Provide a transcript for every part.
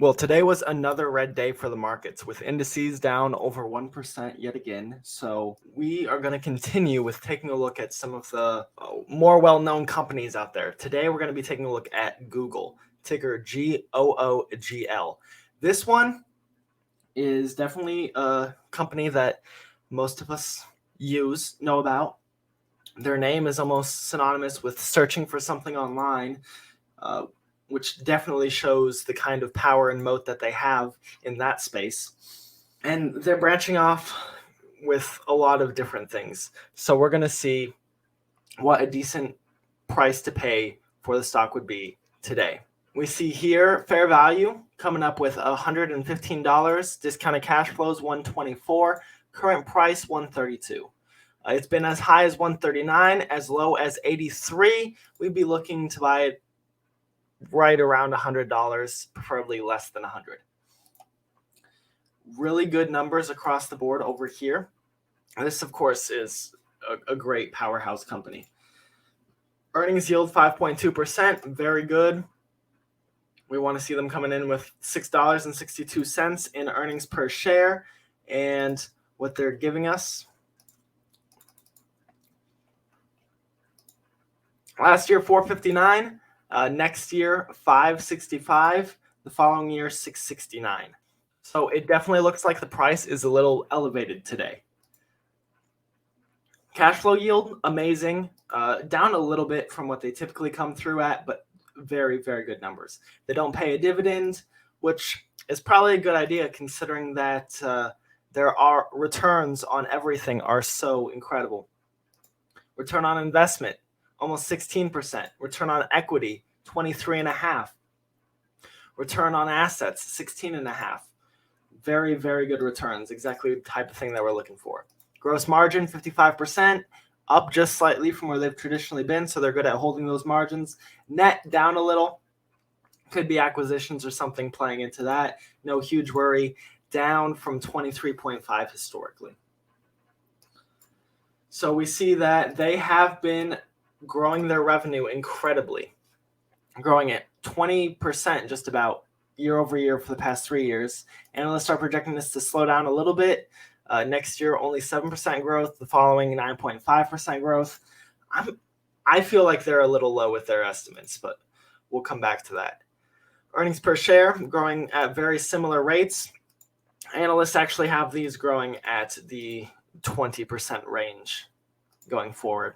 Well, today was another red day for the markets with indices down over 1% yet again. So we are going to continue with taking a look at some of the more well-known companies out there. Today we're going to be taking a look at Google, ticker GOOGL. This one is definitely a company that most of us know about. Their name is almost synonymous with searching for something online. Which definitely shows the kind of power and moat that they have in that space. And they're branching off with a lot of different things. So we're going to see what a decent price to pay for the stock would be today. We see here fair value coming up with $115, discounted cash flows $124, current price $132. It's been as high as $139, as low as $83. We'd be looking to buy it right around $100, preferably less than $100. Really good numbers across the board over here. This, of course, is a great powerhouse company. Earnings yield 5.2%, very good. We want to see them coming in with $6.62 in earnings per share, and what they're giving us. Last year, $4.59. Next year, $5.65. The following year, $6.69. So it definitely looks like the price is a little elevated today. Cash flow yield, amazing. Down a little bit from what they typically come through at, but very, very good numbers. They don't pay a dividend, which is probably a good idea considering that there are returns on everything are so incredible. Return on investment, almost 16%. Return on equity, 23.5%. Return on assets, 16.5%. Very, very good returns. Exactly the type of thing that we're looking for. Gross margin, 55%, up just slightly from where they've traditionally been, so they're good at holding those margins. Net down a little. Could be acquisitions or something playing into that. No huge worry. Down from 23.5 historically. So we see that they have been growing their revenue incredibly, growing at 20% just about year over year for the past 3 years. Analysts are projecting this to slow down a little bit. Next year, only 7% growth. The following, 9.5% growth. I feel like they're a little low with their estimates, but we'll come back to that. Earnings per share growing at very similar rates. Analysts actually have these growing at the 20% range going forward.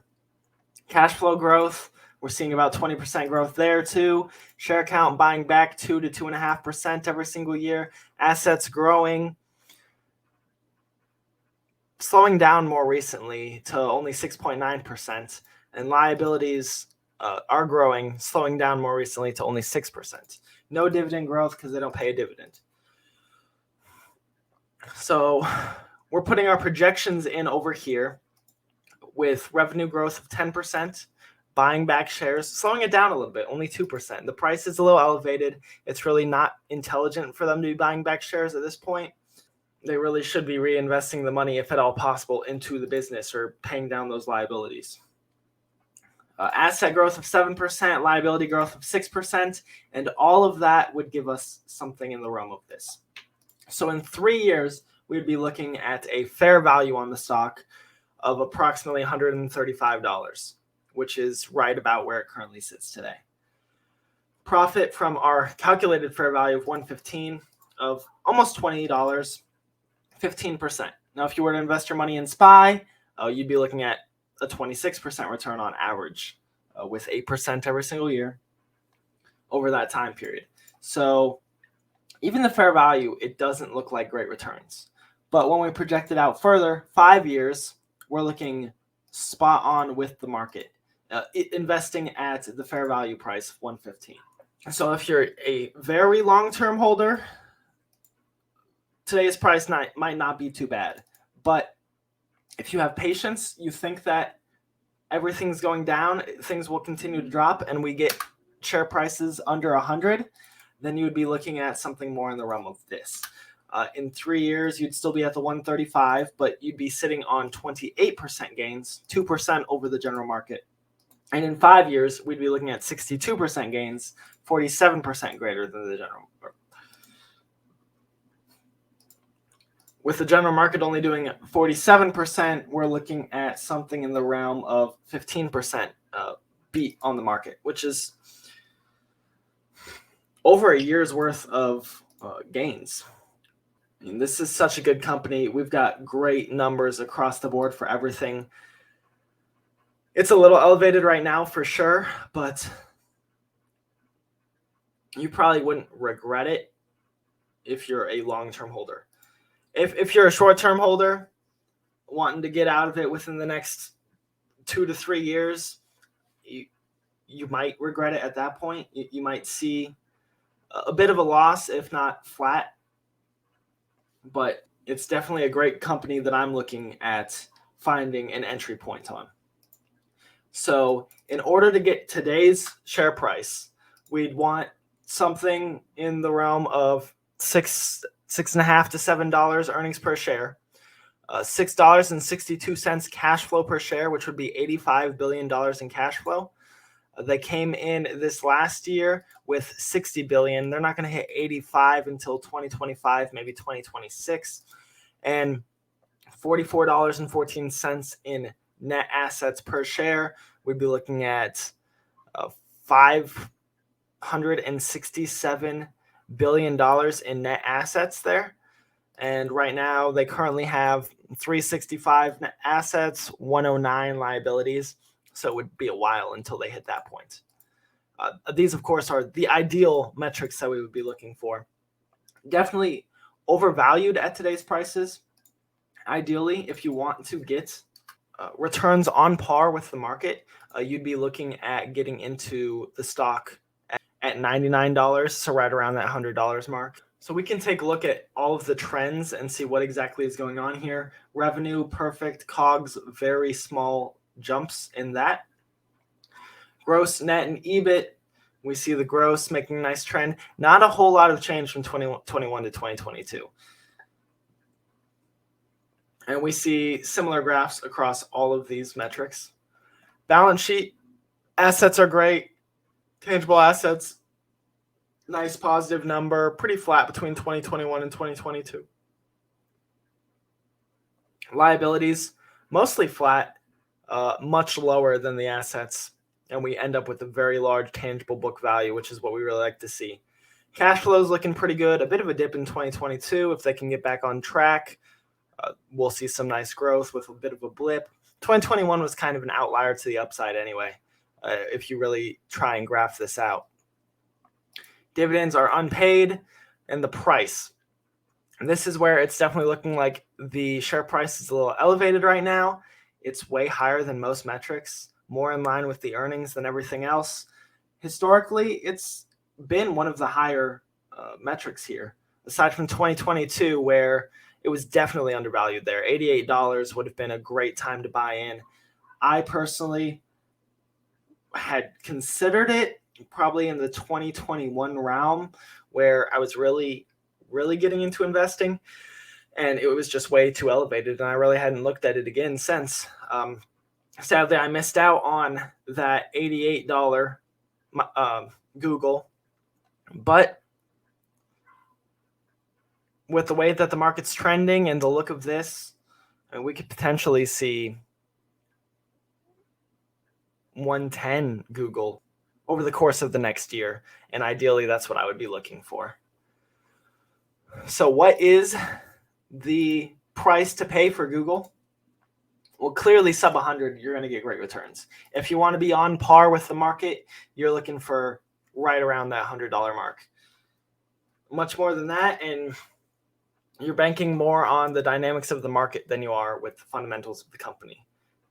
Cash flow growth, we're seeing about 20% growth there too. Share count buying back 2 to 2.5% every single year. Assets growing, slowing down more recently to only 6.9%. And liabilities are growing, slowing down more recently to only 6%. No dividend growth because they don't pay a dividend. So we're putting our projections in over here with revenue growth of 10%, buying back shares, slowing it down a little bit, only 2%. The price is a little elevated. It's really not intelligent for them to be buying back shares at this point. They really should be reinvesting the money, if at all possible, into the business or paying down those liabilities. Asset growth of 7%, liability growth of 6%, and all of that would give us something in the realm of this. So in 3 years, we'd be looking at a fair value on the stock of approximately $135, which is right about where it currently sits today. Profit from our calculated fair value of $115 of almost $20, 15%. Now, if you were to invest your money in SPY, you'd be looking at a 26% return on average, with 8% every single year over that time period. So even the fair value, it doesn't look like great returns. But when we project it out further, 5 years, we're looking spot on with the market, investing at the fair value price of $115. So if you're a very long-term holder, today's price might not be too bad. But if you have patience, you think that everything's going down, things will continue to drop, and we get share prices under 100, then you would be looking at something more in the realm of this. In 3 years, you'd still be at the 135, but you'd be sitting on 28% gains, 2% over the general market. And in 5 years, we'd be looking at 62% gains, 47% greater than the general market. With the general market only doing 47%, we're looking at something in the realm of 15% beat on the market, which is over a year's worth of gains. I mean, this is such a good company. We've got great numbers across the board for everything. It's a little elevated right now for sure, but you probably wouldn't regret it if you're a long-term holder. If you're a short-term holder wanting to get out of it within the next 2 to 3 years, you might regret it at that point. You might see a bit of a loss, if not flat. But it's definitely a great company that I'm looking at finding an entry point on. So in order to get today's share price, we'd want something in the realm of $6.5 to $7 earnings per share, $6.62 cash flow per share, which would be $85 billion in cash flow. They came in this last year with $60 billion. They're not going to hit 85 until 2025, maybe 2026. And $44.14 in net assets per share. We'd be looking at $567 billion in net assets there. And right now they currently have 365 net assets, 109 liabilities. So it would be a while until they hit that point. These, of course, are the ideal metrics that we would be looking for. Definitely overvalued at today's prices. Ideally, if you want to get returns on par with the market, you'd be looking at getting into the stock at $99, so right around that $100 mark. So we can take a look at all of the trends and see what exactly is going on here. Revenue, perfect. COGS, very small jumps in that. Gross, net, and EBIT, we see the gross making a nice trend. Not a whole lot of change from 2021 to 2022. And we see similar graphs across all of these metrics. Balance sheet, assets are great. Tangible assets, nice positive number, pretty flat between 2021 and 2022. Liabilities, mostly flat, much lower than the assets, and we end up with a very large tangible book value, which is what we really like to see. Cash flow is looking pretty good. A bit of a dip in 2022. If they can get back on track, we'll see some nice growth with a bit of a blip. 2021 was kind of an outlier to the upside anyway, if you really try and graph this out. Dividends are unpaid, and the price. And this is where it's definitely looking like the share price is a little elevated right now. It's way higher than most metrics, more in line with the earnings than everything else. Historically, it's been one of the higher metrics here, aside from 2022, where it was definitely undervalued there. $88 would have been a great time to buy in. I personally had considered it probably in the 2021 realm, where I was really getting into investing, and it was just way too elevated, and I really hadn't looked at it again since. Sadly, I missed out on that $88 Google, but with the way that the market's trending and the look of this, we could potentially see 110 Google over the course of the next year, and ideally that's what I would be looking for. So what is the price to pay for Google? Well, clearly sub 100, you're going to get great returns. If you want to be on par with the market, you're looking for right around that $100 mark. Much more than that, and you're banking more on the dynamics of the market than you are with the fundamentals of the company.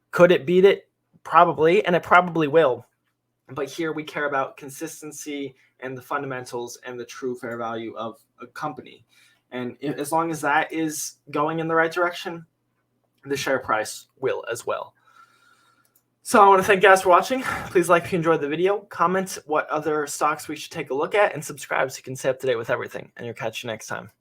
Could it beat it? Probably, and it probably will. But here we care about consistency and the fundamentals and the true fair value of a company. And as long as that is going in the right direction, the share price will as well. So I want to thank you guys for watching. Please like if you enjoyed the video, comment what other stocks we should take a look at, and subscribe so you can stay up to date with everything. And you'll catch you next time.